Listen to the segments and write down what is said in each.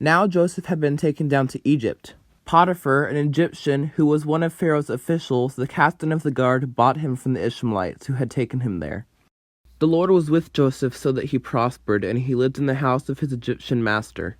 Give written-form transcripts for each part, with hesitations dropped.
Now Joseph had been taken down to Egypt. Potiphar, an Egyptian who was one of Pharaoh's officials, the captain of the guard, bought him from the Ishmaelites who had taken him there. The Lord was with Joseph so that he prospered, and he lived in the house of his Egyptian master.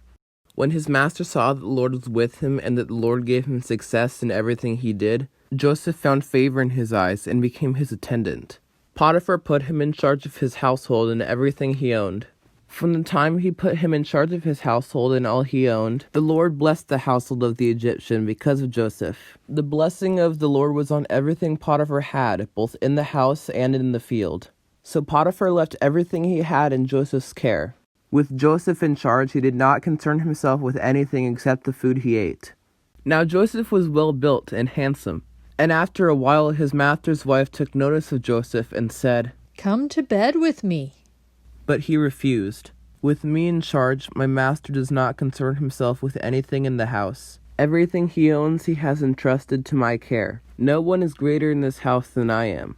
When his master saw that the Lord was with him and that the Lord gave him success in everything he did, Joseph found favor in his eyes and became his attendant. Potiphar put him in charge of his household and everything he owned. From the time he put him in charge of his household and all he owned, the Lord blessed the household of the Egyptian because of Joseph. The blessing of the Lord was on everything Potiphar had, both in the house and in the field. So Potiphar left everything he had in Joseph's care. With Joseph in charge, he did not concern himself with anything except the food he ate. Now Joseph was well built and handsome, and after a while his master's wife took notice of Joseph and said, "Come to bed with me." But he refused. With me in charge, my master does not concern himself with anything in the house. Everything he owns he has entrusted to my care. No one is greater in this house than I am.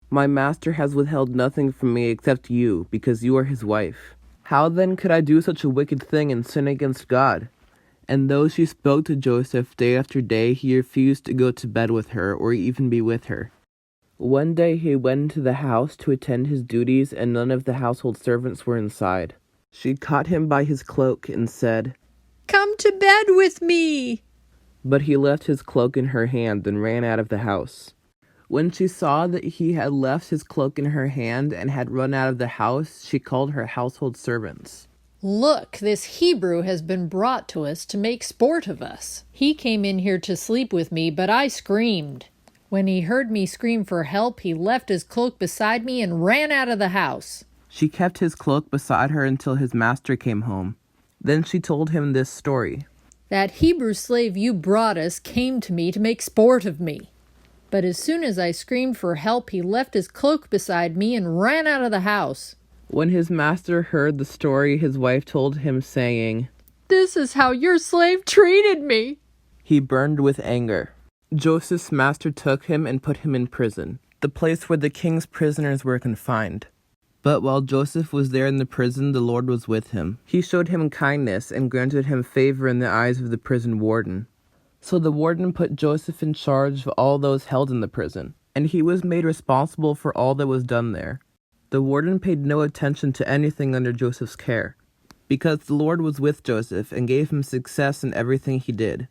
My master has withheld nothing from me except you, because you are his wife. How then could I do such a wicked thing and sin against God? And though she spoke to Joseph day after day, he refused to go to bed with her or even be with her. One day he went into the house to attend his duties, and none of the household servants were inside. She caught him by his cloak and said, "Come to bed with me." But he left his cloak in her hand and ran out of the house. When she saw that he had left his cloak in her hand and had run out of the house, she called her household servants. "Look, this Hebrew has been brought to us to make sport of us. He came in here to sleep with me, but I screamed. When he heard me scream for help, he left his cloak beside me and ran out of the house." She kept his cloak beside her until his master came home. Then she told him this story. "That Hebrew slave you brought us came to me to make sport of me. But as soon as I screamed for help, he left his cloak beside me and ran out of the house." When his master heard the story, his wife told him, saying, "This is how your slave treated me." He burned with anger. Joseph's master took him and put him in prison, the place where the king's prisoners were confined. But while Joseph was there in the prison, the Lord was with him. He showed him kindness and granted him favor in the eyes of the prison warden. So the warden put Joseph in charge of all those held in the prison, and he was made responsible for all that was done there. The warden paid no attention to anything under Joseph's care, because the Lord was with Joseph and gave him success in everything he did.